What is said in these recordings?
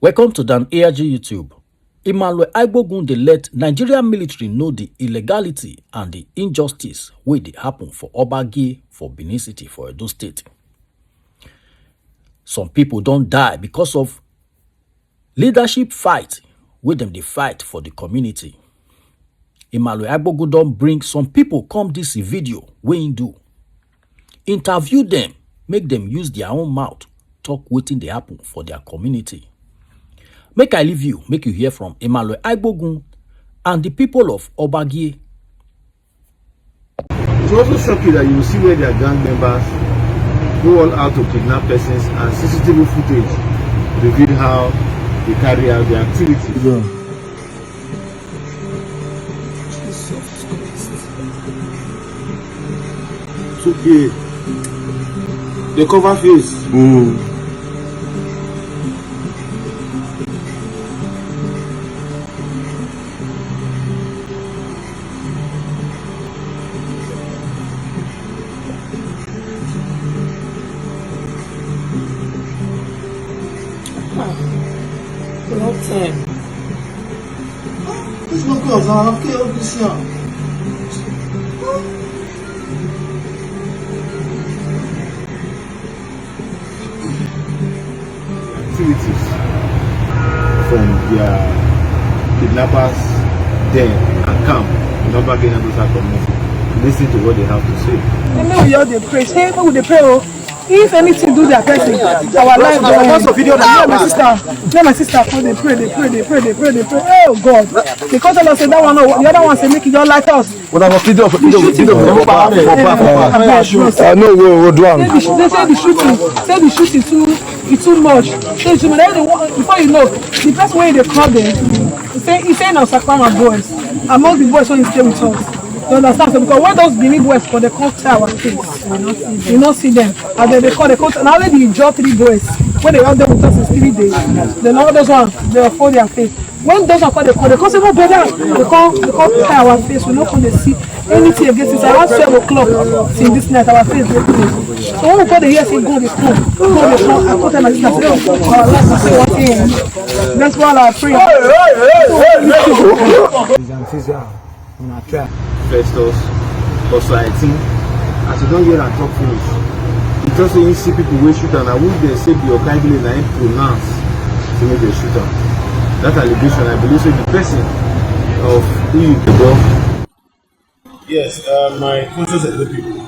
Welcome to Dan ARG YouTube. Emmanuel Agbogun dey let Nigerian military know the illegality and the injustice wey dey happen for Obagie for Benin City for Edo State. Some people don die because of leadership fight wey dem dey fight for the community. Emmanuel Agbogun don bring some people come this video wey im do. Interview them, make them use their own mouth talk wetin dey happen for their community. Make I leave you, make you hear from Emmanuel Agbogun and the people of Obagie. It will also shock you that you will see where their gang members go all out to kidnap persons, and CCTV footage reveal how they carry out their activity. So they cover face. No time. It's not good. I'm okay with this here. Activities from their kidnappers then and camp in Obagie Nevbuosa community. Listen to what they have to say. We all dey pray. Say we dey pray. If anything do their person, our life go on. My sister, come they pray. Oh God! Because I say that one, the other one say make it just like us. What about video? No, we'll do it. They say the shooting too much. Say too much. Before you know, the person where they call them, he say now Sakama boys. Among the boys when he stay with us. You understand? So because when those Benin boys for the come to our face, you not see them. And then they call now only the job 3 boys. When they out there with us in 3 days, then all those ones they will fold their face. When those are called, they call say no brother, they come to our face. We not come to see anything against us. Around 12 o'clock till this night our face they close. So when we call the year say go they come, I put them like this. Our life is so thing. That's why I pray. Festus, also I think, as you don't hear and talk finish, you just say you see people will shoot and I would they say the kindly and pronounce to make a shooter. That allegation, I believe, so the person of who you go. Yes, my conscious of the people.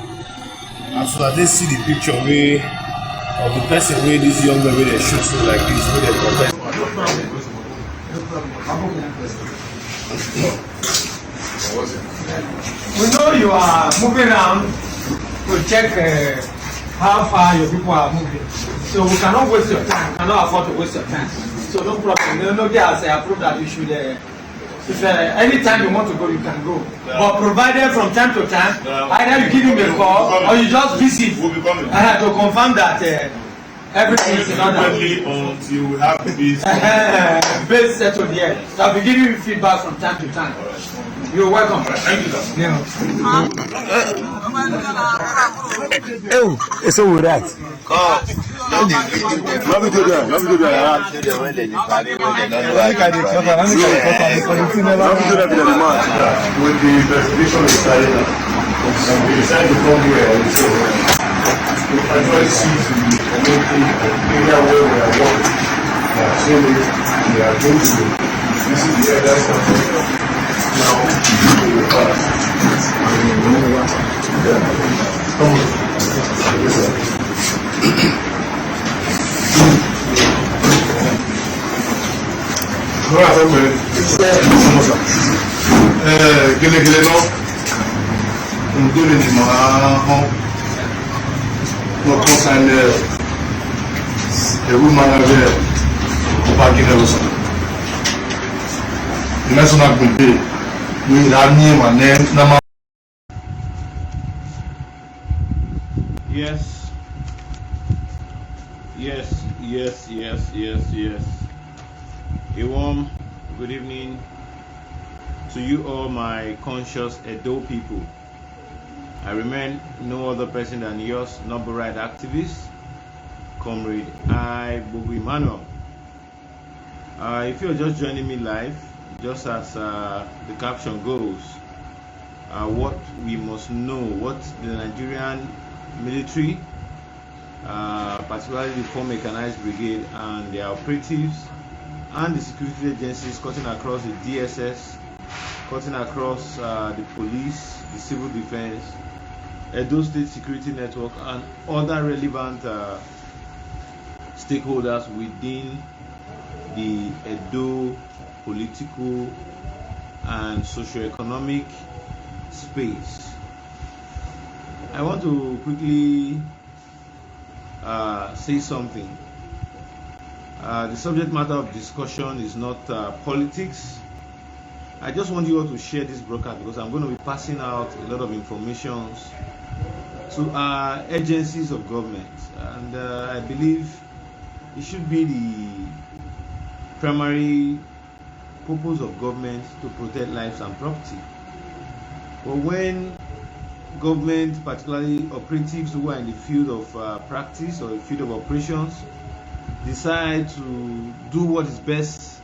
As soon as they see the picture way of the person where this young man they shoot through like this, where they protest. We know you are moving around to check how far your people are moving. So we cannot waste your time. We cannot afford to waste your time. So no problem. No girls approve that you should. If anytime you want to go, you can go. Yeah. But provided from time to time, either you give him a call or you just visit to confirm that everything is in order. Until we have the base. Base settled here. So I'll be giving you feedback from time to time. You're welcome. Thank you, sir. Yeah. Oh, it's all right. When the investigation is carried out, we decided to come here and say, we actually see the area where we are working. So we are going to visit the other stuff. Now, we will pass. Gẹ́lẹ́gẹ́lẹ́ náà ohun tó lè ní máa hàn wọ́n kọ́ sáńdẹ̀ ẹ̀rú máa ń rẹ̀ Obagie Nevbuosa national gbèdé ní ìlànà ìmọ̀ náà. Yes. A warm good evening to you all, my conscious Edo people. I remain no other person than yours, noble right activist, Comrade Obagie Emmanuel. If you're just joining me live, just as the caption goes, what we must know, what the Nigerian military, particularly the 4 Mechanized Brigade and their operatives and the security agencies cutting across the DSS, cutting across the police, the civil defense, Edo State Security Network and other relevant stakeholders within the Edo political and socio-economic space. I want to quickly say something. The subject matter of discussion is not politics. I just want you all to share this broadcast because I'm going to be passing out a lot of information to our agencies of government, and I believe it should be the primary purpose of government to protect lives and property. But when government, particularly operatives who are in the field of practice or the field of operations, decide to do what is best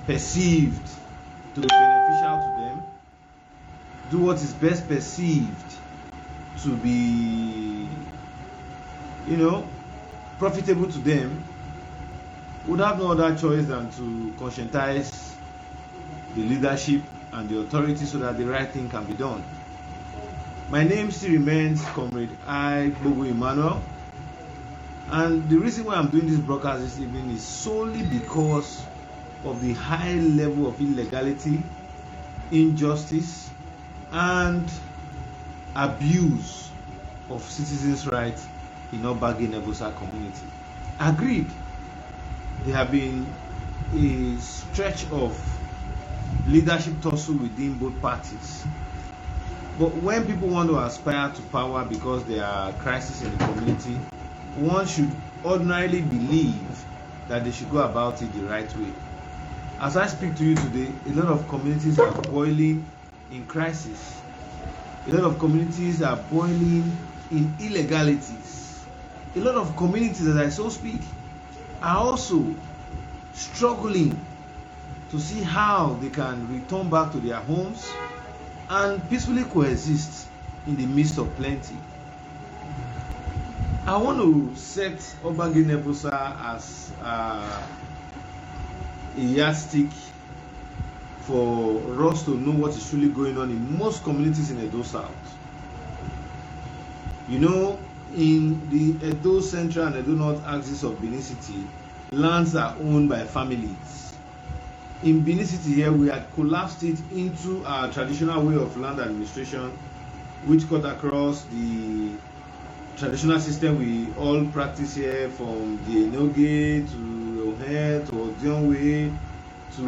perceived to be beneficial to them, do what is best perceived to be, profitable to them, would have no other choice than to conscientize the leadership and the authority so that the right thing can be done. My name still remains Comrade Obagie Emmanuel, and the reason why I'm doing this broadcast this evening is solely because of the high level of illegality, injustice, and abuse of citizens' rights in Obagie Nevbuosa community. Agreed, there have been a stretch of leadership tussle within both parties. But when people want to aspire to power because there are crises in the community, one should ordinarily believe that they should go about it the right way. As I speak to you today, a lot of communities are boiling in crisis. A lot of communities are boiling in illegalities. A lot of communities, as I so speak, are also struggling to see how they can return back to their homes and peacefully coexist in the midst of plenty. I want to set Obagie Nevbuosa as a yardstick for us to know what is truly going on in most communities in Edo South. In the Edo Central and Edo North axis of Benin City, lands are owned by families. In Benin City here, we had collapsed it into our traditional way of land administration, which cut across the traditional system we all practice here, from the Enoge to Ohe to Odionwe to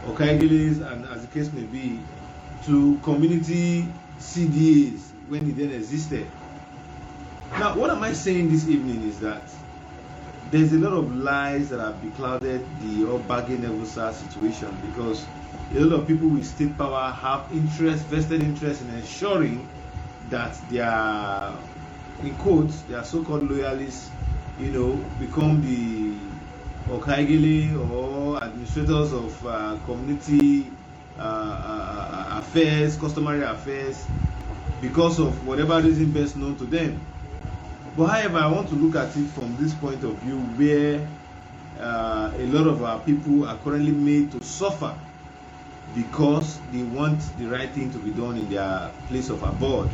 Okaigilis, and as the case may be, to community CDAs when it then existed. Now, what am I saying this evening is that there's a lot of lies that have beclouded the Obagie Nevbuosa situation, because a lot of people with state power have vested interest in ensuring that their, in quotes, their so-called loyalists, become the Okaigili or administrators of community affairs, customary affairs, because of whatever reason best known to them. But however, I want to look at it from this point of view, where a lot of our people are currently made to suffer because they want the right thing to be done in their place of abode.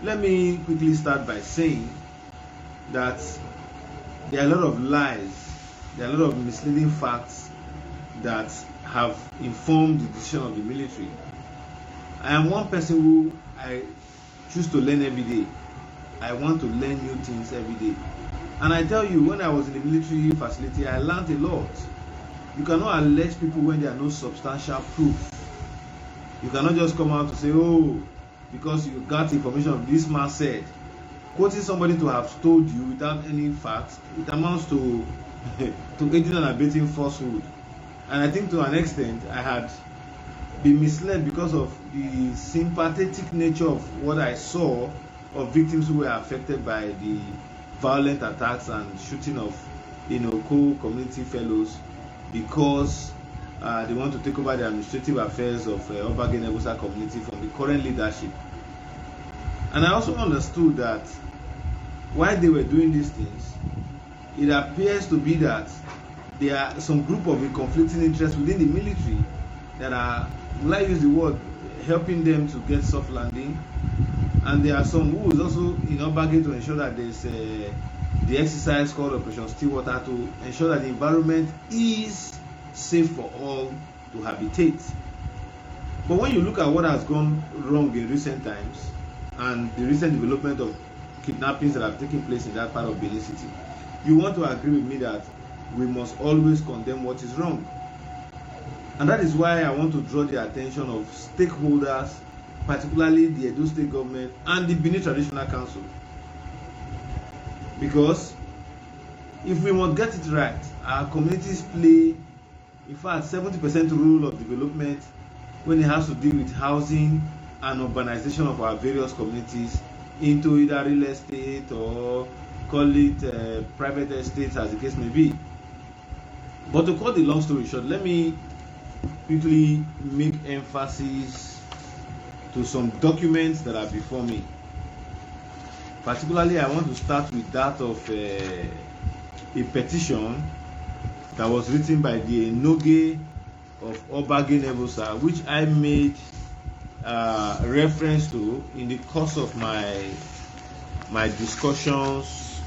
Let me quickly start by saying that there are a lot of lies, there are a lot of misleading facts that have informed the decision of the military. I am one person who I choose to learn every day. I want to learn new things every day. And I tell you, when I was in the military facility, I learned a lot. You cannot allege people when there are no substantial proof. You cannot just come out to say, oh, because you got information of this man said. Quoting somebody to have told you without any facts, it amounts to aiding and abetting falsehood. And I think to an extent, I had been misled because of the sympathetic nature of what I saw of victims who were affected by the violent attacks and shooting of co-community fellows because they want to take over the administrative affairs of Obagie Nevbuosa community from the current leadership. And I also understood that while they were doing these things, it appears to be that there are some group of conflicting interests within the military that are, will I use the word, helping them to get soft landing. And there are some who is also in Obagie to ensure that there's the exercise called Operation Stillwater to ensure that the environment is safe for all to habitate. But when you look at what has gone wrong in recent times and the recent development of kidnappings that have taken place in that part of Benin City, you want to agree with me that we must always condemn what is wrong. And that is why I want to draw the attention of stakeholders, particularly the Edo State government and the Benin Traditional Council. Because if we must get it right, our communities play, in fact, 70% role of development when it has to do with housing and urbanization of our various communities into either real estate or call it private estates, as the case may be. But to cut the long story short, let me quickly make emphasis to some documents that are before me. Particularly, I want to start with that of a petition that was written by the Enoge of Obagie Nevbuosa, which I made reference to in the course of my discussions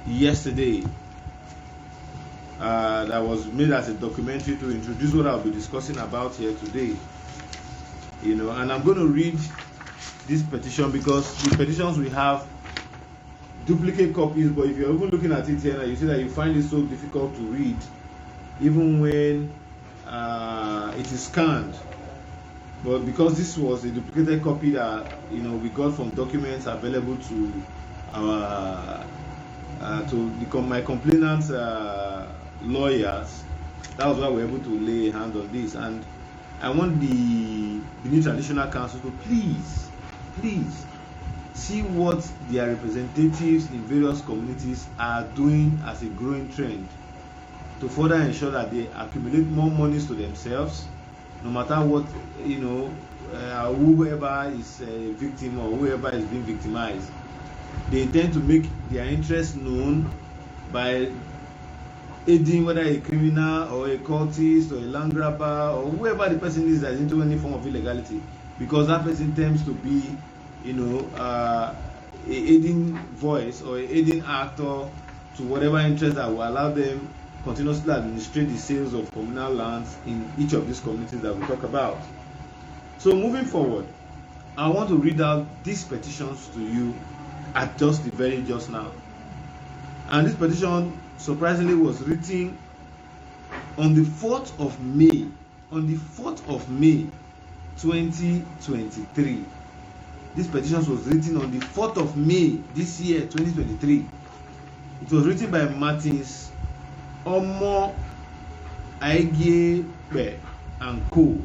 yesterday. That was made as a documentary to introduce what I'll be discussing about here today. And I'm going to read this petition because the petitions we have duplicate copies, but if you're even looking at it here, you see that you find it so difficult to read, even when it is scanned. But because this was a duplicated copy that we got from documents available to our my complainants lawyers, that was why we were able to lay a hand on this. And I want the Benin Traditional Council to please see what their representatives in various communities are doing as a growing trend to further ensure that they accumulate more monies to themselves, no matter what, whoever is a victim or whoever is being victimized. They intend to make their interests known by aiding whether a criminal or a cultist or a land grabber or whoever the person is that is into any form of illegality, because that person tends to be a aiding voice or a aiding actor to whatever interest that will allow them continuously administrate the sales of communal lands in each of these communities that we talk about. So moving forward, I want to read out these petitions to you at just now. And this petition surprisingly was written on the 4th of May, 2023. This petition was written on the 4th of May this year, 2023. It was written by Martins Omo Aigye and Co.,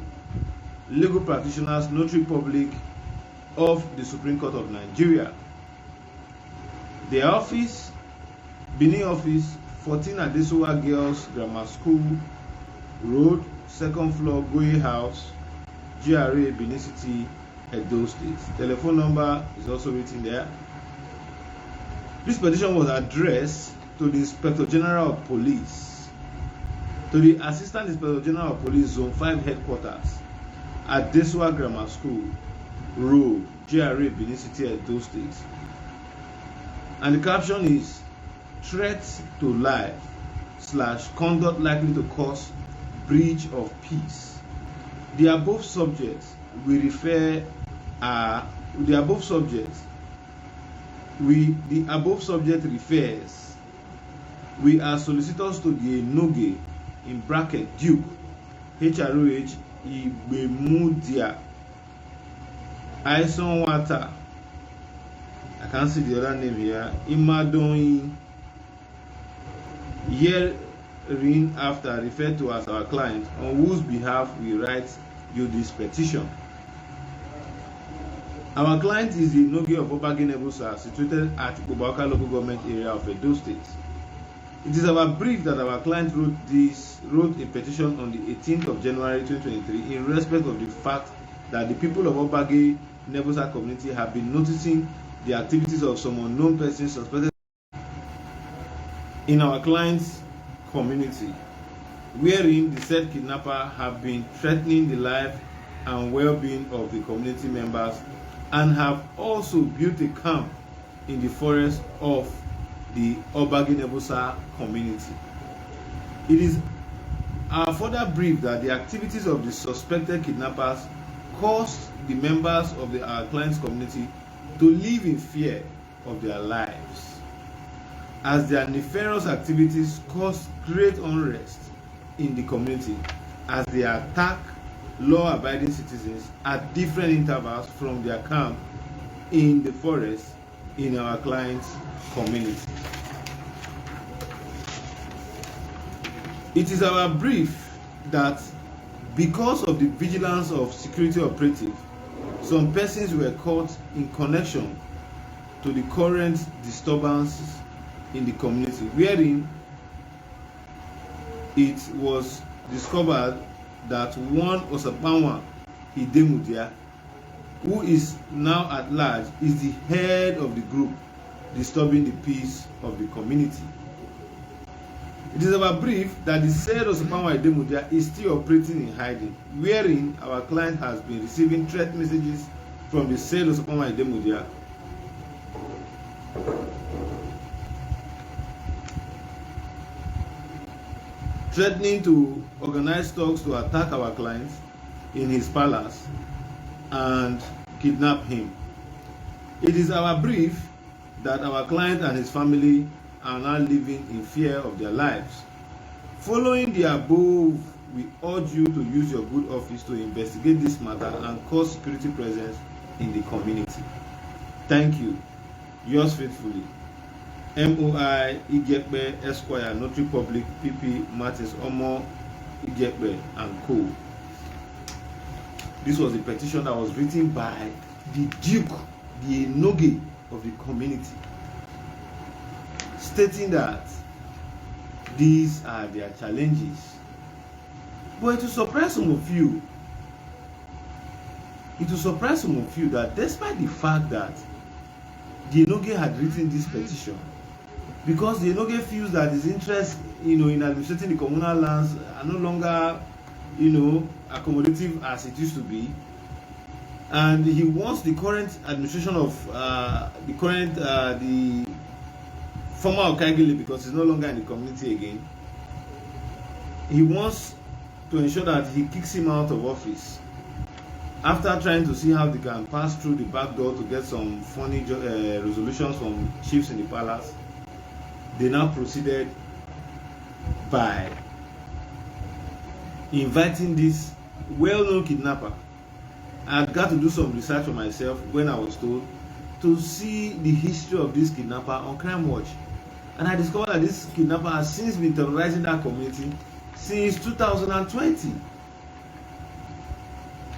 legal practitioners, notary public of the Supreme Court of Nigeria. Their office, Benin office, 14 Adesowa Girls Grammar School Road, 2nd floor, Goye House, GRA, Benin City, Edo State. Telephone number is also written there. This petition was addressed to the Inspector General of Police, to the Assistant Inspector General of Police Zone 5 headquarters at Adesowa Grammar School Road, GRA, Benin City, Edo State. And the caption is threats to life / conduct likely to cause breach of peace. The above subjects refers we are solicitors to the Enoge in bracket Duke HROH Igbemudia Aison Wata, I can't see the other name here, Imadoni, herein after referred to as our client, on whose behalf we write you this petition. Our client is the Enoge of Obagie Nevbuosa, situated at Obagie local government area of Edo State. It is our brief that our client wrote a petition on the 18th of January 2023 in respect of the fact that the people of Obagie Nevbuosa community have been noticing the activities of some unknown persons suspected in our client's community, wherein the said kidnapper have been threatening the life and well-being of the community members and have also built a camp in the forest of the Obagie Nevbuosa community. It is our further brief that the activities of the suspected kidnappers caused the members of our client's community to live in fear of their lives, as their nefarious activities caused great unrest in the community as they attack law-abiding citizens at different intervals from their camp in the forest in our client's community. It is our brief that because of the vigilance of security operatives, some persons were caught in connection to the current disturbances in the community, wherein it was discovered that one Osapanwa Idemudia, who is now at large, is the head of the group disturbing the peace of the community. It is our brief that the said Osapanwa Idemudia is still operating in hiding, wherein our client has been receiving threat messages from the said Osapanwa Idemudia threatening to organize talks to attack our client in his palace and kidnap him. It is our brief that our client and his family are now living in fear of their lives. Following the above, we urge you to use your good office to investigate this matter and cause security presence in the community. Thank you. Yours faithfully, MOI Igekbe Esquire, Notary Public, PP Martins Omo Igekbe and Co. This was a petition that was written by the Duke, the Enoge of the community, stating that these are their challenges. But it will surprise some of you. It will surprise some of you that despite the fact that the Enoge had written this petition, because the Enoge feels that his interest, in administrating the communal lands are no longer, accommodative as it used to be, and he wants the current administration of the former Okagili, because he's no longer in the community again. He wants to ensure that he kicks him out of office. After trying to see how they can pass through the back door to get some funny resolutions from chiefs in the palace, they now proceeded by inviting this well-known kidnapper. I had got to do some research for myself when I was told to see the history of this kidnapper on Crime Watch. And I discovered that this kidnapper has since been terrorizing that community since 2020.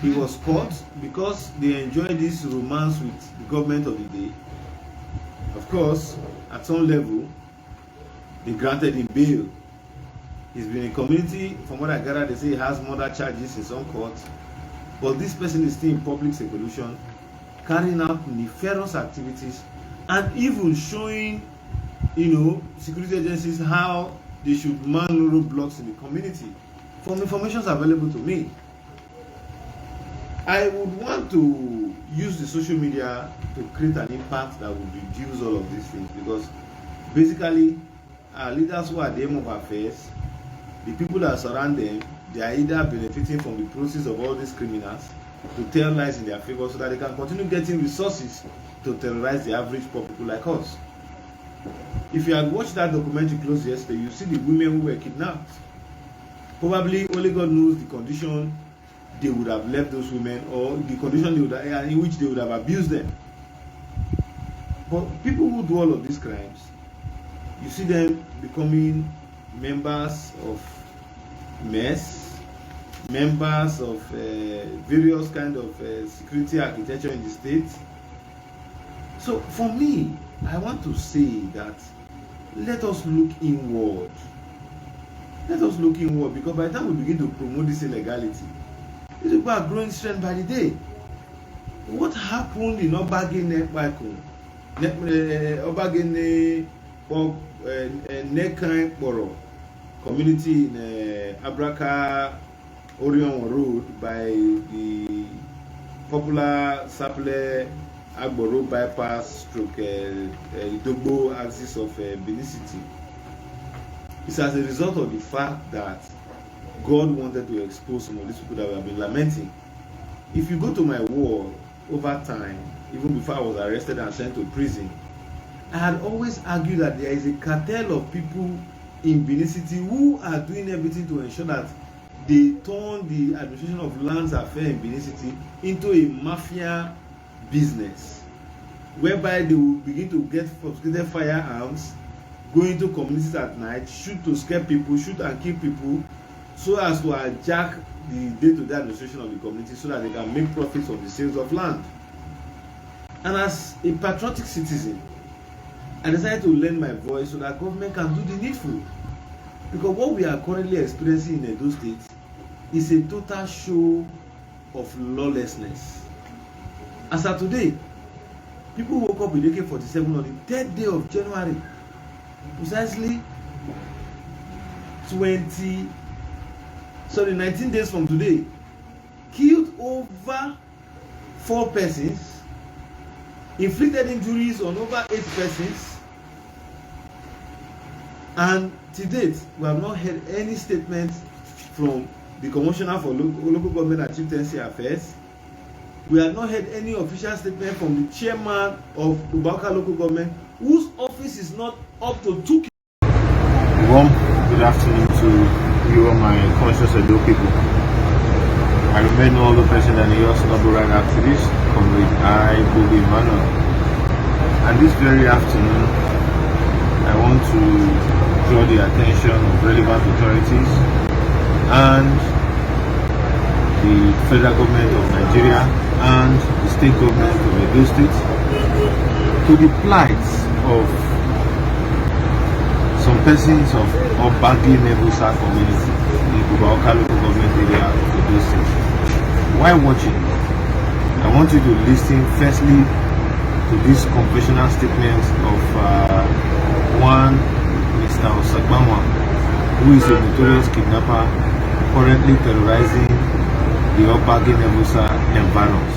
He was caught because they enjoyed this romance with the government of the day. Of course, at some level, they granted him bail. He's been in community, from what I gather, they say he has murder charges in some courts. But this person is still in public seclusion, carrying out nefarious activities, and even showing, security agencies how they should man roadblocks in the community. From information available to me, I would want to use the social media to create an impact that would reduce all of these things, because basically leaders who are the aim of affairs, the people that surround them, they are either benefiting from the process of all these criminals to tell lies in their favor so that they can continue getting resources to terrorize the average poor people like us. If you had watched that documentary close yesterday, you see the women who were kidnapped. Probably only God knows the condition they would have left those women, or the condition in which they would have abused them. But people who do all of these crimes, you see them becoming members of MES, members of various kind of security architecture in the state. So for me, I want to say that let us look inward. Let us look inward, because by the time we begin to promote this illegality, these people are growing strength by the day. What happened in Obagie Nevbuosa community in Abraka Orion Road by the popular Saple Agboro bypass stroke Idogbo axis of Benin City? It's as a result of the fact that God wanted to expose some of these people that we have been lamenting. If you go to my wall over time, even before I was arrested and sent to prison, I had always argued that there is a cartel of people in Benin City who are doing everything to ensure that they turn the administration of lands affairs in Benin City into a mafia business, whereby they will begin to get sophisticated firearms, go into communities at night, shoot to scare people, shoot and kill people, so as to hijack the day-to-day administration of the community so that they can make profits of the sales of land. And as a patriotic citizen, I decided to lend my voice so that government can do the needful. Because what we are currently experiencing in Edo State is a total show of lawlessness. As of today, people woke up with AK-47 on the 3rd day of January, precisely 19 days from today, killed over 4 persons, inflicted injuries on over 8 persons, and to date we have not heard any statement from the Commissioner for Local Government and Chieftaincy Affairs. We have not heard any official statement from the chairman of Ubaka Local Government, whose office is not up to 2. Warm good afternoon to you and my conscious Edo people. I remain no other person than a Yoruba right activist, Comrade Obagie Nevbuosa. And this very afternoon, I want to draw the attention of relevant authorities and the federal government of Nigeria and the state government of Edo State to the plight of some persons of Obagie Nevbuosa community in the Ubaka local government area of Edo State. While watching, I want you to listen firstly to this confessional statement of one Mr. Osagbama, who is a notorious kidnapper currently terrorizing the Obagie Nevbuosa environs.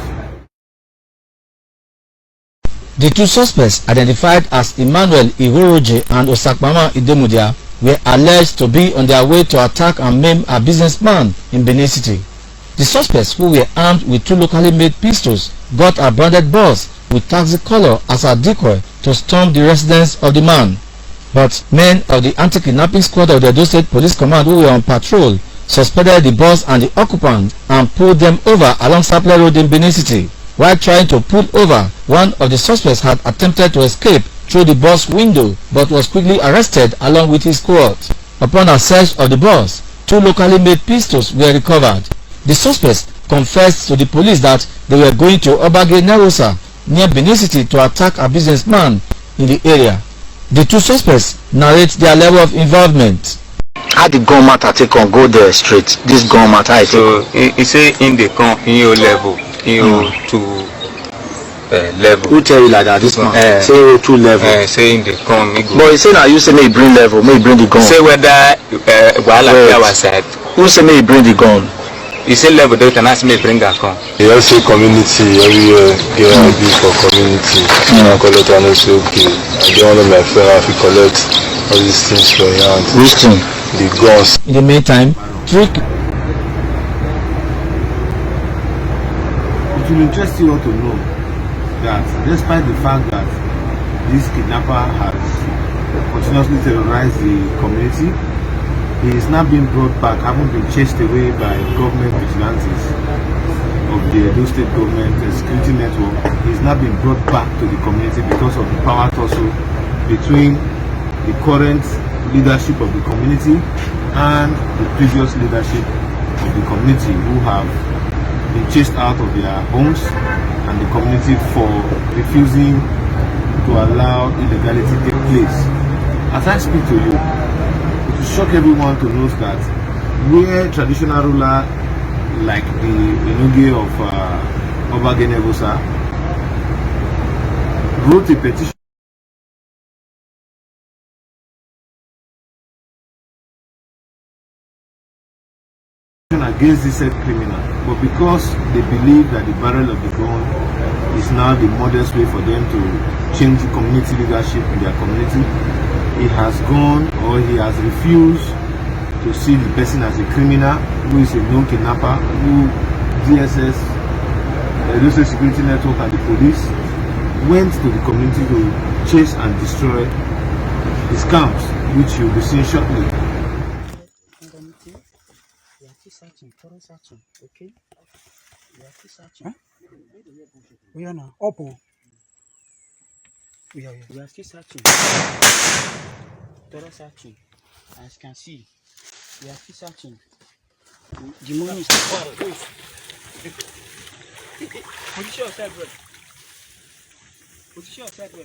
The 2 suspects, identified as Emmanuel Ihoroje and Osagbama Idemudia, were alleged to be on their way to attack and maim a businessman in Benin City. The suspects, who were armed with 2 locally made pistols, got a branded bus with taxi color as a decoy to storm the residence of the man. But men of the anti-kidnapping squad of the Edo State Police Command, who were on patrol, suspended the bus and the occupant and pulled them over along Saple Road in Benin City. While trying to pull over, one of the suspects had attempted to escape through the bus window but was quickly arrested along with his squad. Upon a search of the bus, 2 locally made pistols were recovered. The suspects confessed to the police that they were going to Obagie Nevbuosa near Benin City to attack a businessman in the area. The 2 suspects narrate their level of involvement. How the gun matter take on go there straight? This gun matter I so he say in the con in your level, in your 2 level. Who tell you like that? This man say 2 level. Say in the con me go. But he say now you say may bring level, may bring the gun. Say whether while our side. Who say may bring the gun? He say level they can ask me bring that gun. He also community every year get ID for community. Collect and also okay. I get one of my friends who collect all these things for your hand. Which thing? The guns. In the meantime, It will interest you all to know that despite the fact that this kidnapper has continuously terrorized the community, he is now being brought back, having been chased away by government vigilantes of the Edo State government security network. He is now being brought back to the community because of the power tussle between the current leadership of the community and the previous leadership of the community, who have been chased out of their homes and the community for refusing to allow illegality take place. As I speak to you, it will shock everyone to know that where traditional ruler like the Enoge of Obagie Nevbuosa wrote a petition against this said criminal, but because they believe that the barrel of the gun is now the modest way for them to change the community leadership in their community, he has gone, or he has refused to see the person as a criminal who is a known kidnapper, who DSS, the Security Network and the police went to the community to chase and destroy his camps, which you will be seeing shortly. We are still searching, thorough searching, okay? We are still searching. Huh? We are now. Open. We are still searching. Thorough searching. As you can see, we are still searching. The money is position yourself, bro. Position yourself, bro.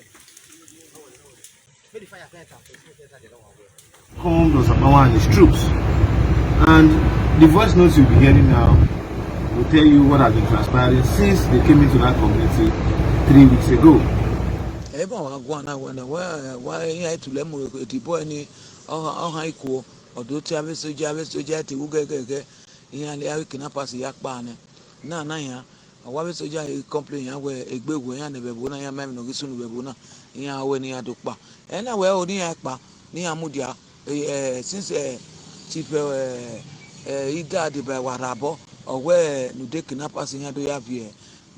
Come Osapawa and his troops. And the voice notes you'll be hearing now will tell you what has been transpiring since they came into that community 3 weeks ago. Chief Ida de Warabo or where no de kidnappers in Yado Yavie,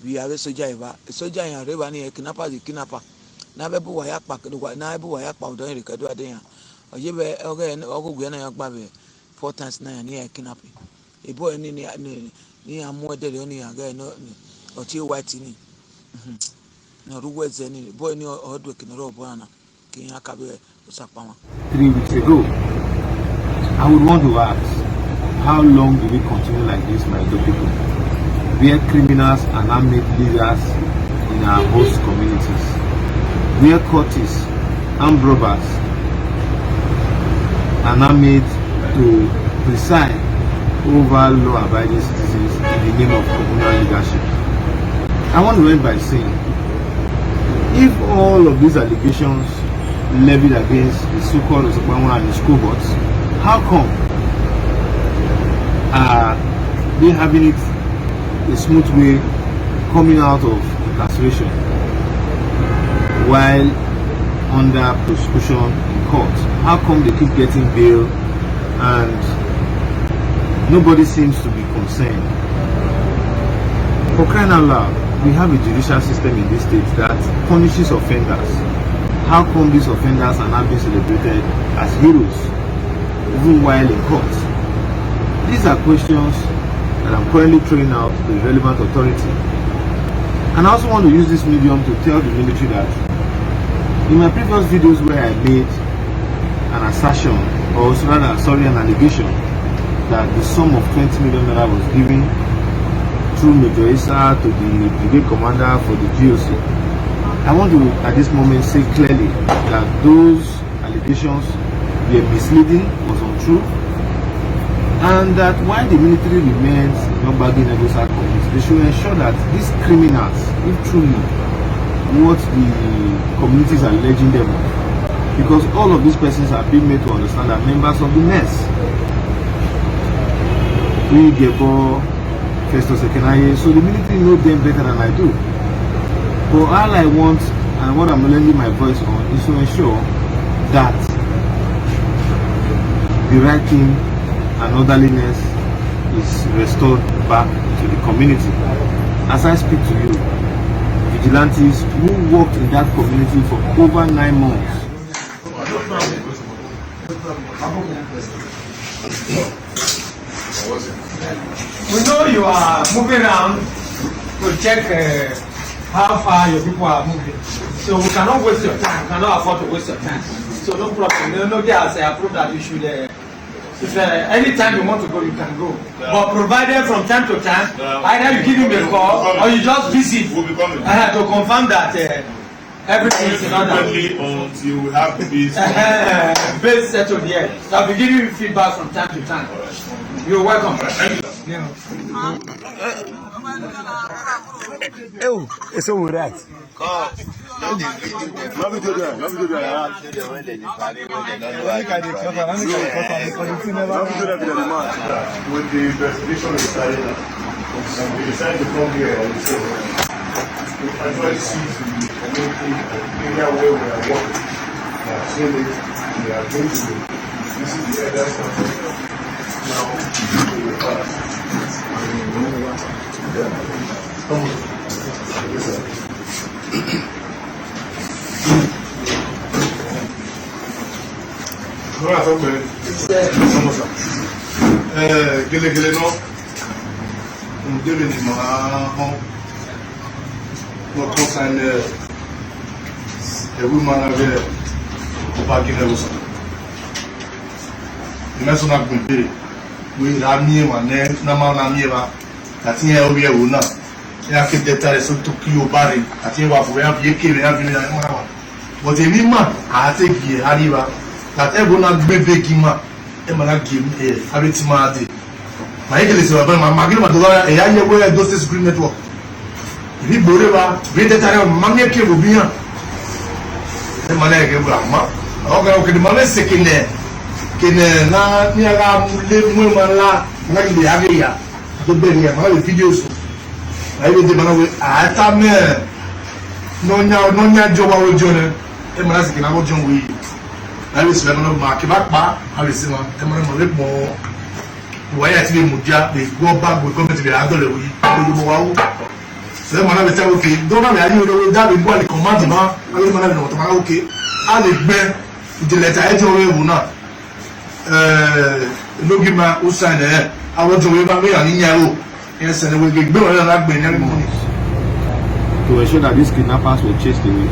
we are a soldier in Reba near kidnapper. Nabebu Wayak Pak, Nabu Wayak Powder, Ricardo Adea, or Yebe again, or Guyana Babe, 4 times 9 near kidnapping. A boy near more dead only again, or two white in it. No words any boy near or working Robana, King Akabe, Sapama. 3 weeks ago. I would want to ask, how long do we continue like this, my good people? Where criminals are now made leaders in our host communities. Where courtists, armed robbers are now made to preside over law-abiding citizens in the name of communal leadership. I want to end by saying, if all of these allegations levied against the so-called Osapawa and his cohorts, how come they having it a smooth way coming out of incarceration while under prosecution in court? How come they keep getting bail and nobody seems to be concerned? For crying out loud, we have a judicial system in this state that punishes offenders. How come these offenders are not being celebrated as heroes even while in court? These are questions that I'm currently throwing out to the relevant authority. And I also want to use this medium to tell the military that in my previous videos where I made an assertion, or rather, an allegation that the sum of 20 million naira was given through Major Issa to the brigade commander for the GOC, I want to at this moment say clearly that those allegations were misleading, was untrue, and that while the military remains in Obagie Nevbuosa community, they should ensure that these criminals, if truly what the communities are alleging them of, because all of these persons are being made to understand that members of the mess, we Gebo, Festus Ekenaye, so the military know them better than I do. But all I want, and what I'm lending my voice on, is to ensure that the right thing and orderliness is restored back to the community. As I speak to you, vigilantes who worked in that community for over 9 months. We know you are moving around to check how far your people are moving. So we cannot waste your time, cannot afford to waste your time. So no problem. No girls, I approve that you should. If anytime you want to go, you can go. Yeah. But provided from time to time, either you give him a call or you just visit to confirm that Everything is in order. Until we have the base. Base settled here. So I'll be giving you feedback from time to time. You're welcome. Thank you. Oh, it's all right. With the investigation we started, we decided to come here and say, we actually see the community area where we are working. So we are going to visit the elders now. Gele no ndele ni ma hon no concern the woman of the Obagie Nevbuosa. The person have been paid. We have me and na ma na me ba. That here we are now. Ya ke deta so to kill bari. That here we have ye ke we have ni na ma. But the man I take here hariba. That everyone be begima. E ma na game here. Habiti ma dey. My English is about my Maggie Madola, a young way of those Green Network. If you believe that, read the time of Mamma Cable Bia. The Malay Grandma. Okay, the Malay second there. Can not near live women la, not the Avia. The baby, I have videos. I will demand with I come here. No, job our journey. The Malas can have John Wee. I was never know Mark back, I will see one, and I'm a little more. Why I see Muja, they go back with coming to the other way. So then, when I tell okay, don't have any way that we want to command him. I will manage what I'm okay. I'll be the letter I told you now. Look at my Usain there. I want to wave away and in your yes, and we get better than that many money. To ensure that these kidnappers were chased away,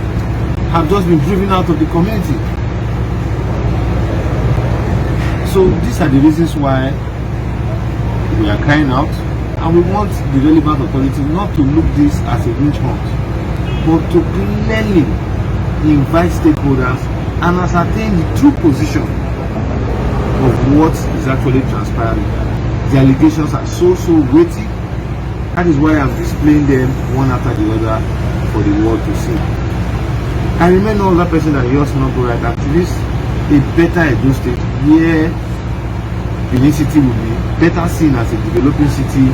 have just been driven out of the community. So these are the reasons why we are crying out, and we want the relevant authorities not to look this as a witch hunt, but to clearly invite stakeholders and ascertain the true position of what is actually transpiring. The allegations are so weighty. That is why I'm displaying them one after the other for the world to see. I remain all that person that yours not go right after this, a better Edo State where Benin City will be better seen as a developing city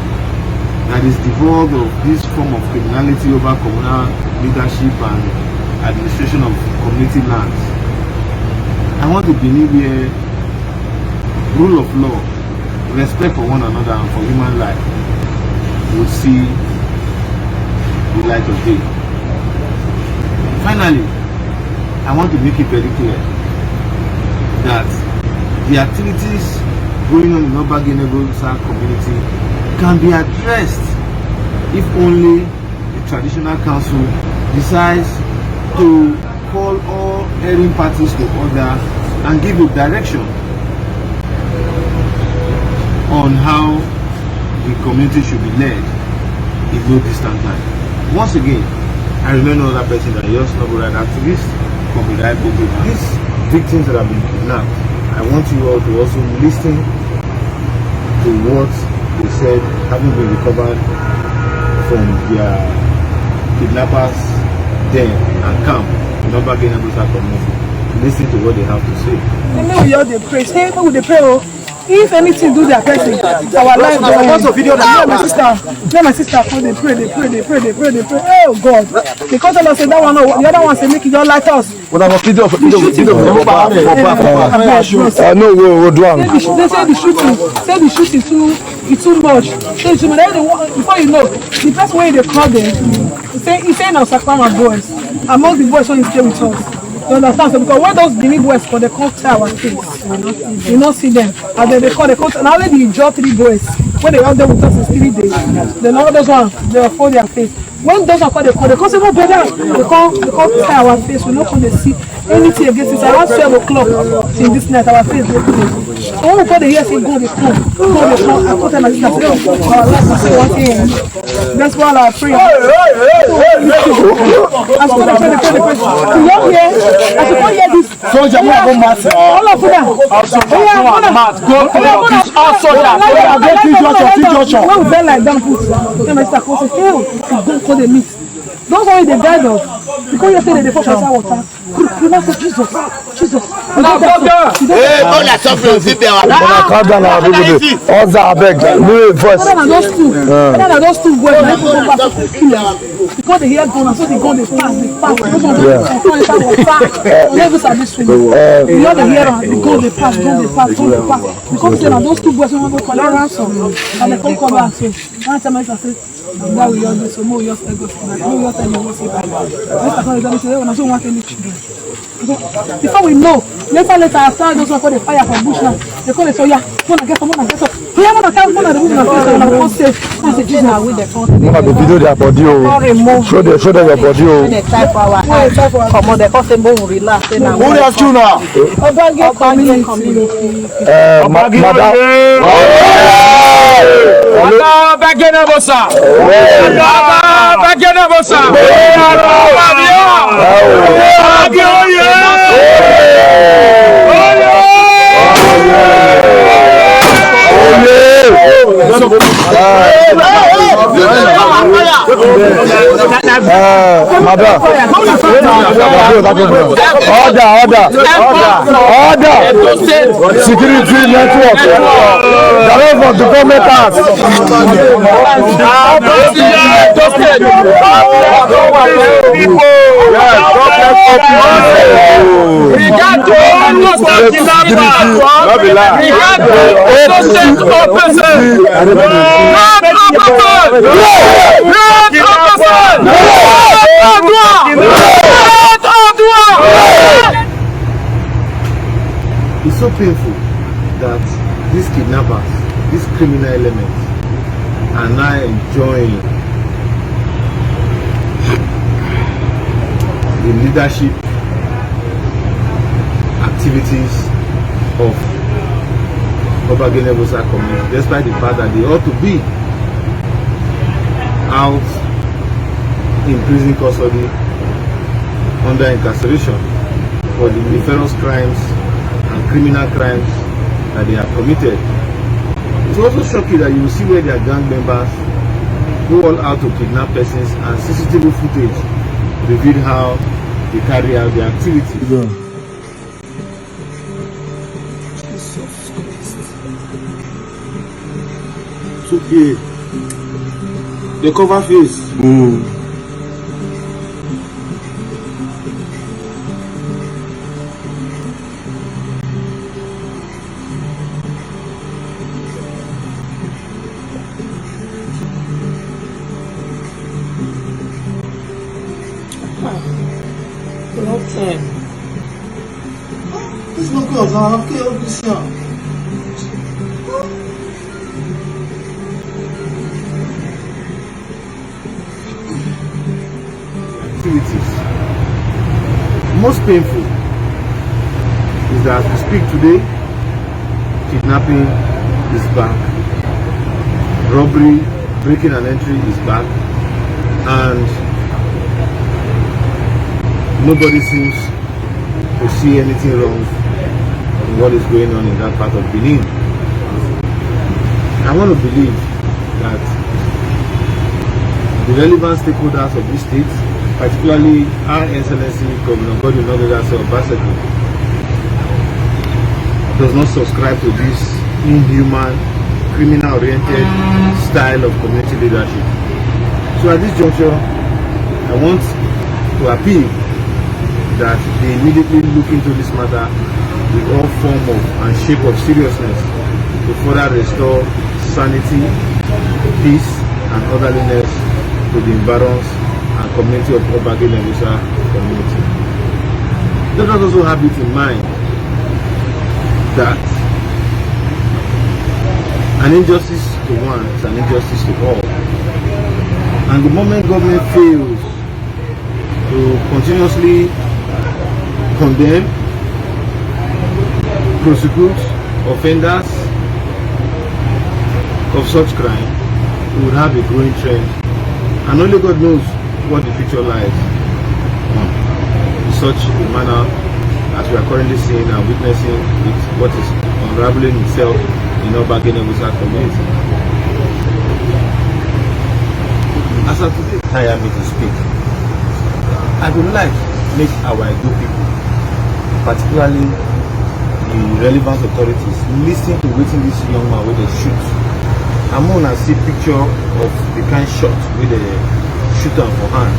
that is devoid of this form of criminality over communal leadership and administration of community lands. I want to believe where rule of law, respect for one another and for human life will see the light of day. Finally, I want to make it very clear that the activities going on in Obagie Nevbuosa community can be addressed if only the traditional council decides to call all erring parties to order and give a direction on how the community should be led in no distant time. Once again, I remain another person that yours not right activist, community people. These victims that have been kidnapped, I want you all to also listen to what they said having been recovered from their kidnappers den and camp in Obagie Nevbuosa community. Listen to what they have to say. We all they pray. Say, we they pray. If anything do their person, our life. Also video that my sister, they pray. Oh God, because Allah said that one, the other one say make it just like us. What about video? No, we'll do one. They say the shooting too much. Before you know, the person where they call them, he say now Sakrama boys. Among the boys when he stay with us. You understand? So because when those Benin boys for the come tell our face, you not see them. And then they call now only the jaw 3 boys when they out there with us in 3 days. Then all those ones they will fold their face. when those are called, they call say, no, brother, they call tie our face. We not going to see anything against it. Around 12 o'clock till this night, our face they close. So when we call the year, say, go, they come. I put them as this, I say, our life will say one thing. That's why I pray. As we pray. You don't hear, as you don't hear this. Soldier, all of them. When we bend like them, put them as don't call the meat. Those are the guide us. Because you say they fall inside water. You must say Jesus. Now, hey, all that suffering is there. Calm down, everybody. All that beg. Move first. Those two boys, because they hear gun, so they go, they pass. Those ones fall inside water. Never saw this thing. The other hear, they go, they pass. Because those two boys want to collect ransom, and they come back. So, one time I say, that we all do so more. We all go for that. We all tell you what's it about. Let's talk about say, "Oh, I don't want any children." Before we know, later after those one call the fire from bush now, they call it so yeah, wanna get some. We have wanna the movie na face and I say, I say Jesus with the front. The video their body show them your body The type for our eye. Come on, the person won't relax. Who they ask you now? Obagie community. Madam. Obagie Nevbuosa. Obagie Nevbuosa. Order. Security network. The rest of the government has. It's so painful that these kidnappers, these criminal elements, are now enjoying the leadership activities of Obagie Nevbuosa community, despite the fact that they ought to be out in prison custody under incarceration for the nefarious crimes and criminal crimes that they have committed. It's also shocking that you will see where their gang members go all out to kidnap persons, and CCTV footage reveal how they carry out their activity. It's okay. They cover face. It's not good, I'm okay with this now. Activities. Most painful is that as we speak today, kidnapping is back, robbery, breaking and entry is back, and nobody seems to see anything wrong in what is going on in that part of Benin. I want to believe that the relevant stakeholders of this state, particularly our Excellency Governor Godwin Obagie, does not subscribe to this inhuman, criminal-oriented style of community leadership. So at this juncture, I want to appeal that they immediately look into this matter with all form of and shape of seriousness to further restore sanity, peace, and orderliness to the environs and community of Obagie Nevbuosa community. Let us also have it in mind that an injustice to one is an injustice to all. And the moment government fails to continuously condemn, prosecute offenders of such crime, we would have a growing trend. And only God knows what the future lies in such a manner as we are currently seeing and witnessing with what is unraveling itself in Obagie Nevbuosa community. As of today, hire me to speak. I would like to make our Edo people, particularly the relevant authorities, listen to wetin this young man wey dey shoot. I'm gonna see picture of the kind shot with the shooter for hand.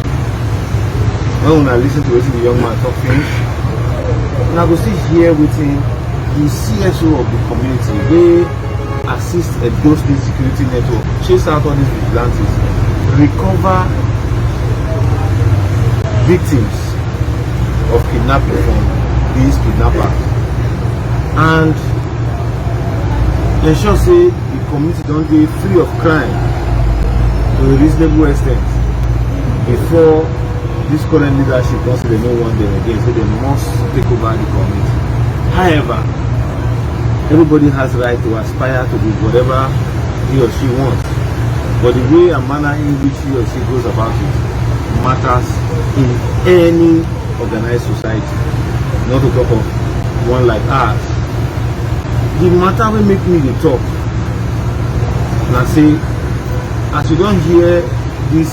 When una listen to wetin the young man talk finish, una go still hear wetin the CSO of the community wey assist Edo State Security Network chase out all these vigilantes, recover victims of kidnapping from these kidnappers, and ensure say the community don't dey free of crime to a reasonable extent before this current leadership don say they no want them again, so they must take over the community. However, everybody has right to aspire to do whatever he or she wants, but the way and manner in which he or she goes about it matters in any organized society, not to talk of one like ours. The matter will make me the talk. And I say, as you don't hear this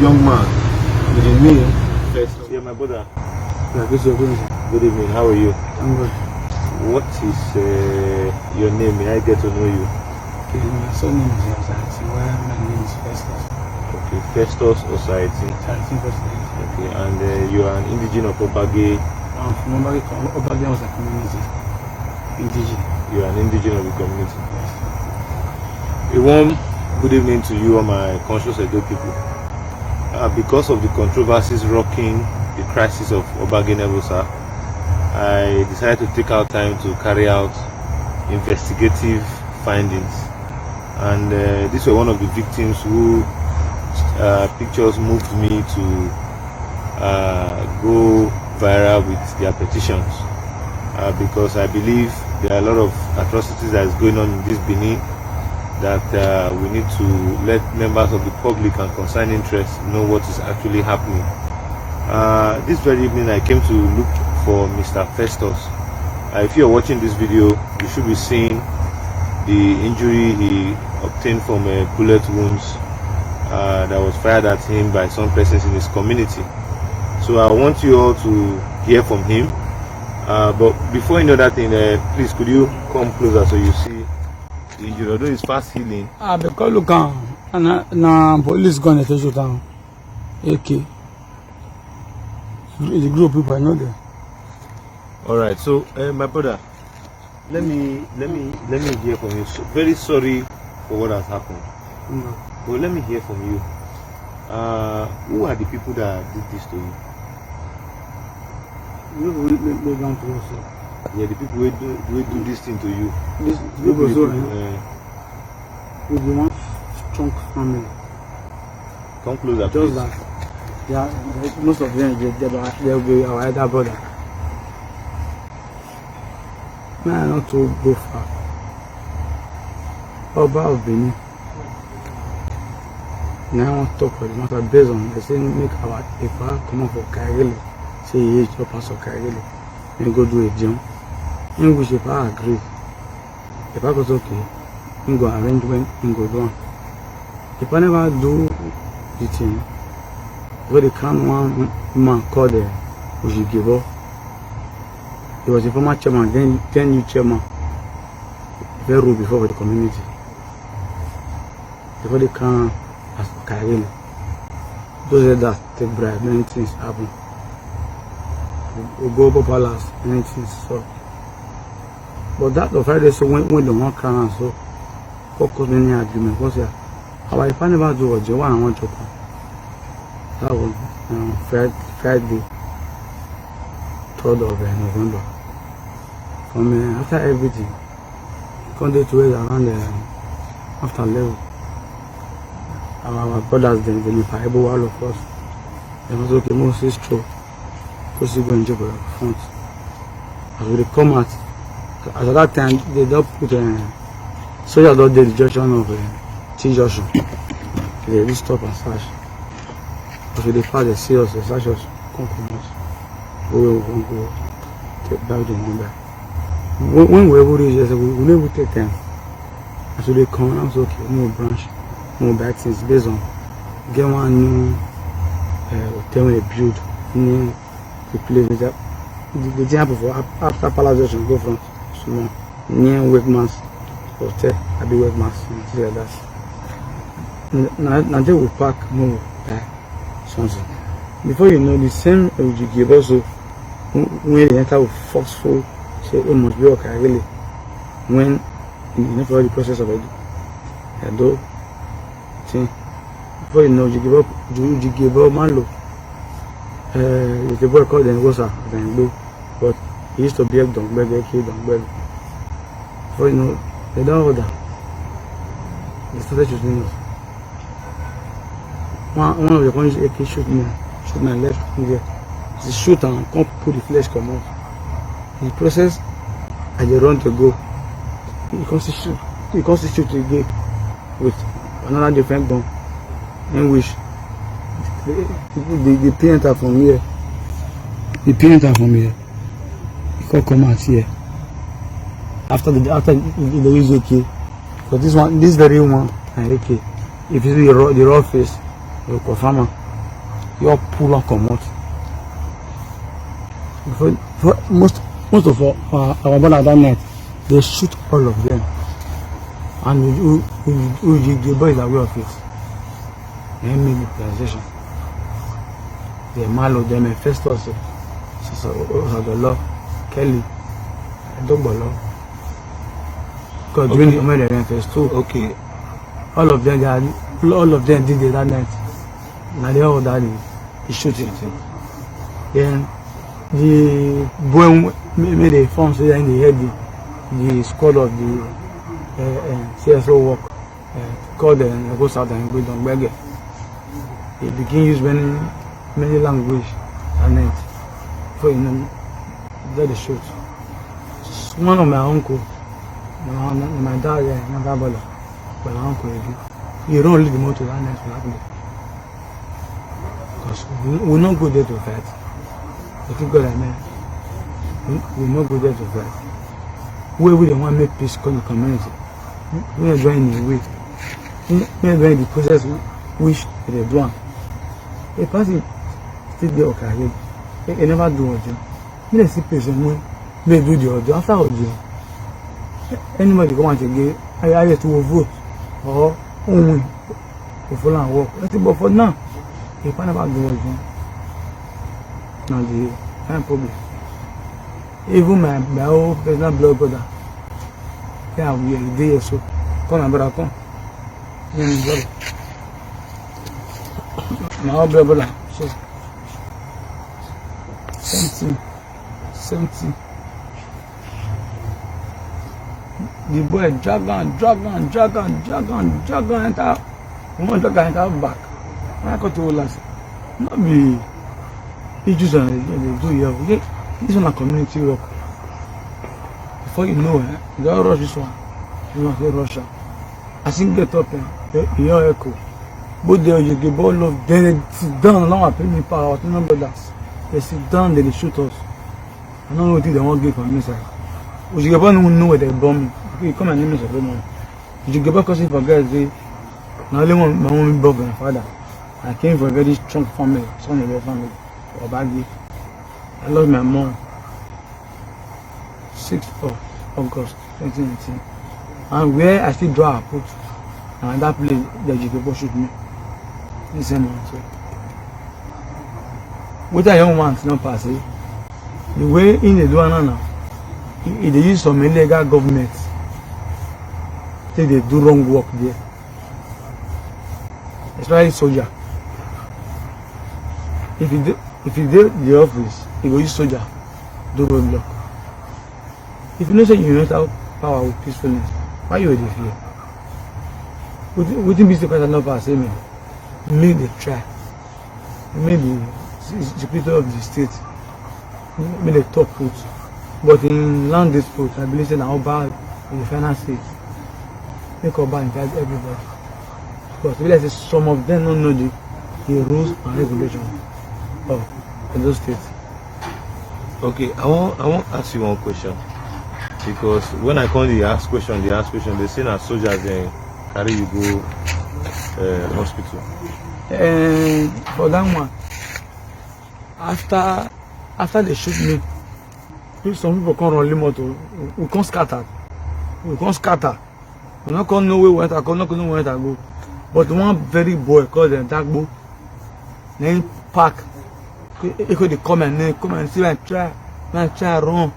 young man with the name first. Yeah, my brother. Yeah, Good evening. How are you? I'm good. What is your name? May I get to know you? Okay, my surname is Osaiti. Well, my name is Festus. Okay, Festus Osaiti. Okay, and you are an indigene of Obagie. I'm from Obagie was a community. Indigene. You are an indigene of the community. Yes. A warm good evening to you, all my conscious Edo people. Because of the controversies rocking the crisis of Obagie Nevbuosa, I decided to take out time to carry out investigative findings. And these were one of the victims who pictures moved me to go viral with their petitions. Because I believe there are a lot of atrocities that is going on in this Benin that we need to let members of the public and concerned interests know what is actually happening. This very evening I came to look for Mr. Festus. If you are watching this video, you should be seeing the injury he obtained from bullet wounds that was fired at him by some persons in his community. So I want you all to hear from him. But before any other thing, please could you come closer so you see the injury, although it's fast healing. Because look, na police gone to shoot down. Okay. The group of people I know there. All right. So my brother, let me hear from you. So, very sorry for what has happened. But let me hear from you. Who are the people that did this to you? They don't know. Yeah, the people who do this thing to you. This people we be one strong family. Come closer, just please. that. Yeah, most of them they'll be our elder brother. Man, not to go far. Oba of Benin. Now I want to talk for the matter based on they say make our Ifa come up for Kairele. Say he is your pastor Kairele. And go do a jump. In which Ifa agree. If I was okay, you go arrangement and go down. If I never do the thing, where the crown one man called Obagie, he was a former chairman, then new chairman, very rude before the community. Before the crown as Kairele, those that take bribe, many things happen. We go to palace, many things so. But that the Friday so when the one crown so focus many argument because our if I never do what you want, I want to come. That was Friday, 3rd of November. From after everything, come to it around after 11. our brothers then they live able all of us. They was okay, most is true. Because you go in jail front. As we come out, at that time they don't put soldiers don't do the junction of T junction. They just stop and search. As we pass the serious, the search us come us. We go take back the number. When we ever reach, we never take time. As we come, I was okay, more branch, more back things based on get one new hotel we build new the place that the example for after Palace go from small near Wakeman's hotel, I be Wakeman's things like that. Now they will pack more something. Before you know, the same give also when they enter with forceful say it must be okay really when you know for the process of it do thing before you know you give up man low the boy called Nevbuosa then do but he used to be a don't beg before you know they don't order they started shooting us. One of the ones AK shoot my left here. He shoot and come put the flesh come out. In the process, I just run to go. He constitute again with another different gun in which the painter from here. The painter from here. He can't come out here. After the use AK. But this very one and AK. If you see the raw face, you confirm you pull and come out. For most of our brothers that night, they shoot all of them. And the boy is aware of it. They made the transition. They malo them and first also. So the law, Kelly, double law. Because during the American first too. Okay. All of them did it that night. Now they all died. He shooting him. Then the boy made a form so that in the head the squad of the CSO work called and goes out and go down beg. He began use many language and it for you know that the shoot. One of my uncle, my dad my brother, but my uncle he don't leave the motor that night for happening. Because we not go there to fight. If you go there, man, we not go there to fight. We don't want to make peace in the community. We are joining the way. We are doing the process which they do. A person still there okay. They never do what you. We see person they do the order after order. Anybody go want to get I to vote or win to follow and work. But for now. If I never do it, now the problem. Even my own personal blood brother, yeah, we are there so. Come on, brother, come. My own blood brother, so same thing. The boy drag on, enter. One enter back. I got to last. Not be issues and they do here. This is a community work. Before you know it, you don't rush this one. You don't say Russia. I think get up and hear echo. But there you give all of them sit down along with me power. Two brothers. They sit down, they shoot us. I don't know what they want to get from inside. You get back, no know where they bomb me. You come and name me something. You get back because if a guy say, now only one my only brother and father. I came from a very strong family, son of a family, Obagie. I lost my mom 6th of August 2019. And where I still draw a put, and that place that you can shoot me. The same one too. What a young man not pass it. The way in the Duana now, they use some illegal government. Say they do wrong work there. Especially soldier. If you do the office, you go use soldier, do roadblock. If you know say you not have power with peacefulness, why you would fear? Wouldn't be the person not pass me? make the try, make the secretary of the state, make the top put. But in land dispute, I believe that Oba in the final state, make Oba invite everybody. But like some of them don't know the rules and regulations of those states. Okay, I want to ask you one question. Because when I come they ask question, they say that soldiers carry you go hospital. For that one, after they shoot me, if some people come run limoto, we can't scatter. We not gonna know where I go. But one very boy called Dagbo, then park. He could come and see and try run.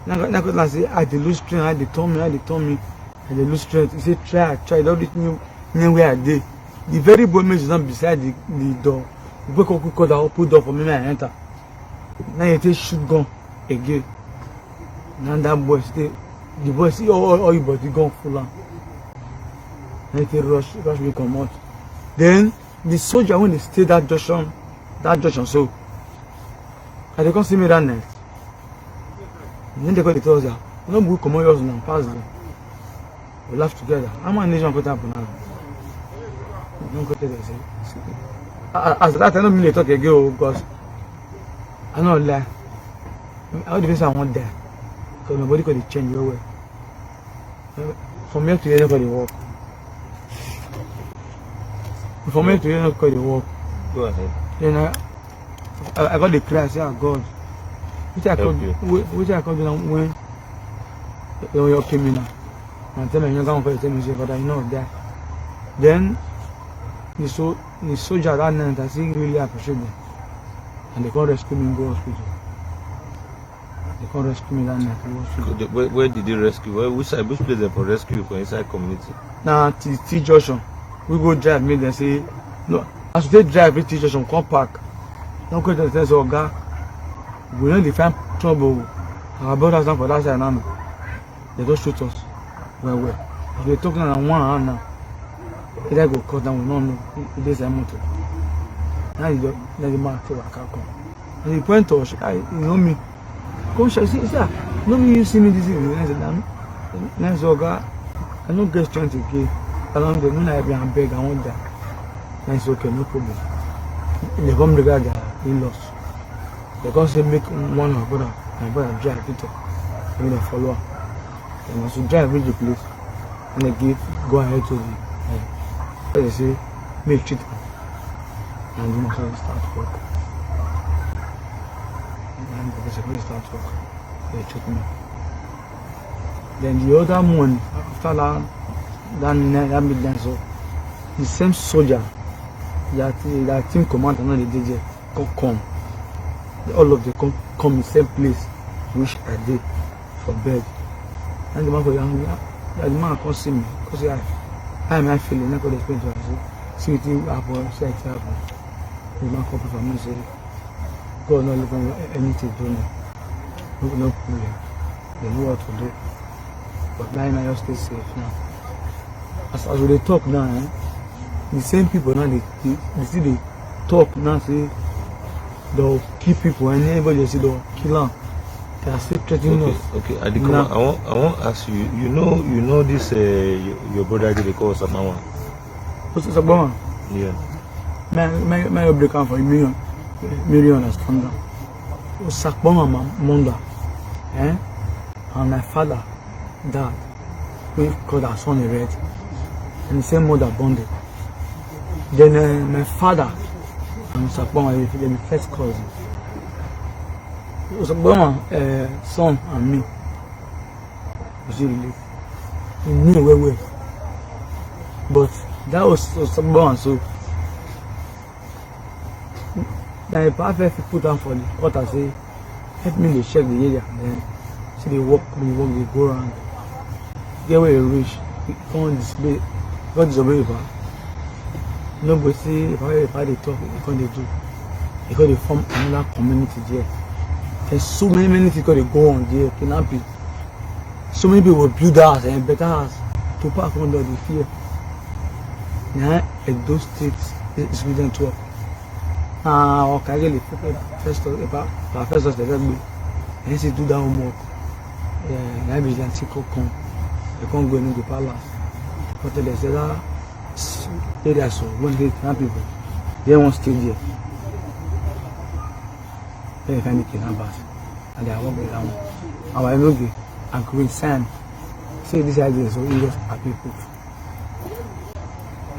Now I say I lose strength, I turn me, I lose strength. He say try, don't reach me where I did. The very boy is not beside the door. The boy could cut the open door for me and I enter. Now he take shoot gun again. Now that boy stay, the boy see all you but the gun full on. Now he take rush me come out. Then the soldier when they stay that junction so I they come see me that night. Then they got the trouser. No book come yours now, pass them. We laugh together. I'm a nation put up now. Don't go to the say. As that I don't mean talk again because I know lie. How the person I want there. Because my body could change your way. From here to here nobody walk. From here to here nobody walk. Go ahead. Then I got the cry, I say, oh God. Which I called you when you came in now. And tell me you're going to tell me, but I know that. Then the soldier that night, I see really appreciate them. And they can't rescue me and go hospital. They can't rescue me that night and go hospital. Where did they rescue? Which place they for rescue for inside community? Now T Junction. We go drive, me they say no. As they drive T Junction, come park. Don't go to the test of God. We don't find trouble. Our brothers down for that side now. They don't shoot us. Well. We're talking on 1 hour now. If I go cut down, we don't know. It is a motor. Now you don't let the man say I can't come. And he point to us, you know me. Come show, see, no me you see me this evening. I said, nice God. I don't get strength again. I don't get no I be and beg, I want that. Nice okay, no problem. They come regard their in-laws. They come say make one my brother drive Peter. I'm gonna follow her. And once you drive reach the place, and they go ahead to the they say make treatment. And you must start work. And they say when start work, they treat me. Then the other one after that midnight so the same soldier that team commander and the DJ come. All of them come in the same place which I did for bed. And the man come see me because I am feeling I could explain to her. See what you happen, say it happen. The man come for me and say, God not looking anything to me. No problem. They know what to do. But now I just stay safe now. As we talk now, the same people now they talk now say they'll kill people and anybody they see they'll kill them. They are still threatening us. Okay. Adikoma, I want to ask you. You know this your brother they call Samawa. What's Samawa? Yeah. My break out for a million understand. Sakboma Munda, and my father, dad, we called our son a red, and the same mother bonded. Then my father and Sakboma they be first cousin. Sakboma son and me was really we knew where. But that was Sakboma so. Then the perfect put down for the court and say, help me to check the area. Then see they walk, they go around. Get where they reach, come display, God disobey the nobody see if I they talk, they can't do. Because they form another community there. There's so many things they go on there, kidnapping. So many people will build house and better house to park under the fear. Now at those states it's within 12. Okay, really, first of the rugby, and she do that homework. I be then take come. They can't go into the palace. But they say that area so when they can people, they won't stay there. They find the kidnappers, and they are walking around. Our energy and Queen Sam say this idea so you just happy people.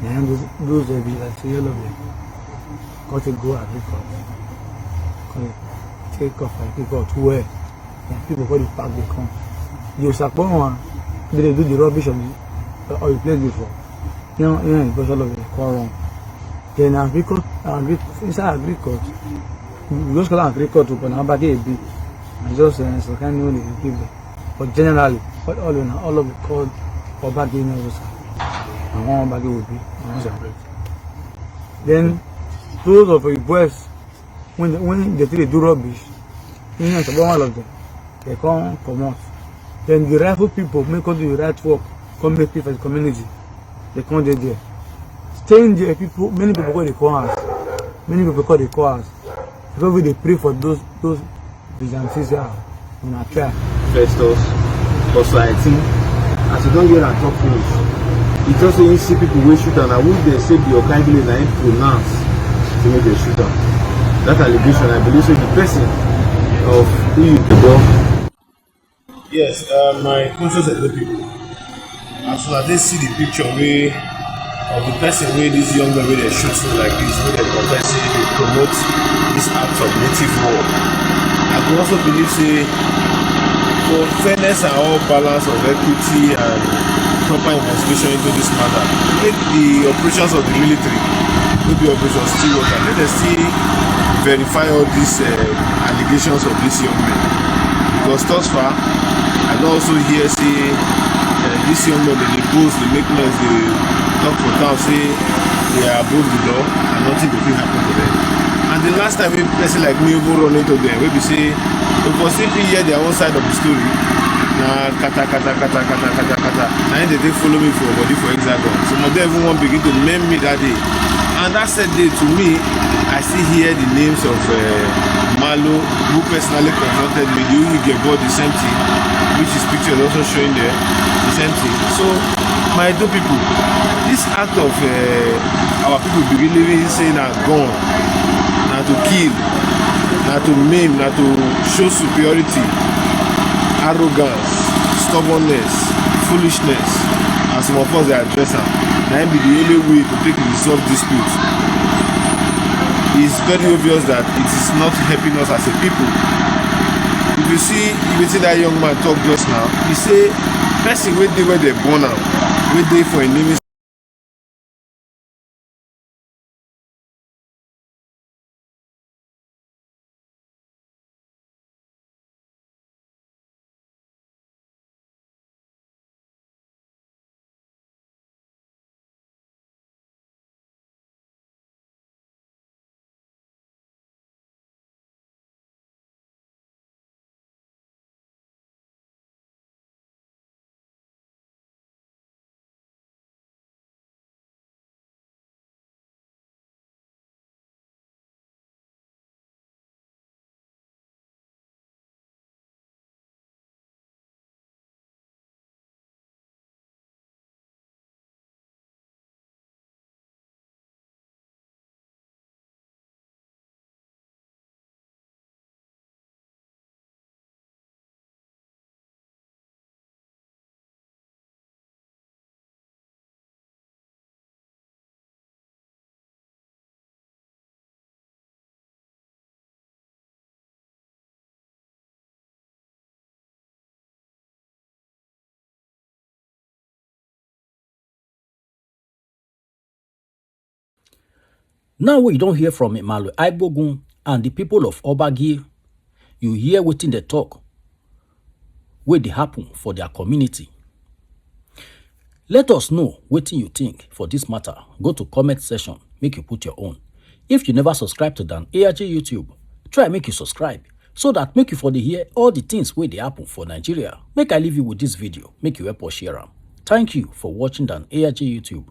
And those vigilante all of them got to go at record. Take off and people to where and people go to park they come. You support one, they do the rubbish of the or you played before. Because all of them quarrel. Then inside agriculture, we just call agriculture but now back it be and just so can only people. But generally, all of it called Obagie Nevbuosa. And one Obagie would be one separate. Then those of the boys, when they do rubbish, all of them, they come out. Then the rightful people make all the right work, come make people for the community. They come there. Staying there, many people call the cars. Many people call the cars. Because they pray for those vigilantes here on our track. Investors, society, as you don't hear and talk finish, it's just you see people will shoot and I would they say the Obagie na pronounce to make a shoot down. That allegation, I believe, so the person of who you know. Yes, my conscious of the people. As soon as they see the picture of the person where this young man where they shooting like this, where they compensate, they promote this act of native war. I could also believe say for fairness and all balance of equity and proper investigation into this matter, make the operations of the military, maybe Operation Stewart, and let us see verify all these allegations of this young man. Because thus far, I don't also hear say this young man they boast, they make noise, they talk for town, say they are above the law and nothing will happen to them. And the last time a person like me even run into them, we be say, we can simply hear their own side of the story. Nah, kata. Now they follow me for body for Hexagon. Some of them even want begin to name me that day. And that said day to me, I still hear the names of Malo, who personally confronted me, the Illegality, the same thing, which his picture is also showing there, the same thing. So, my two people, this act of our people believing saying are gone, now to kill, now to maim, now to show superiority, arrogance, stubbornness, foolishness, and some of us they address them. Now be the only way to take resolve disputes. It's very obvious that it is not helping us as a people. If you see that young man talk just now, he say person where they born out, where they for a name. Now we don't hear from Illegality Agbogun and the people of Obagie, you hear wetin they talk, where they happen for their community. Let us know wetin you think for this matter. Go to comment section, make you put your own. If you never subscribe to Dan ARJ YouTube, try make you subscribe so that make you for the hear all the things where they happen for Nigeria. Make I leave you with this video, make you help us share them. Thank you for watching Dan ARJ YouTube.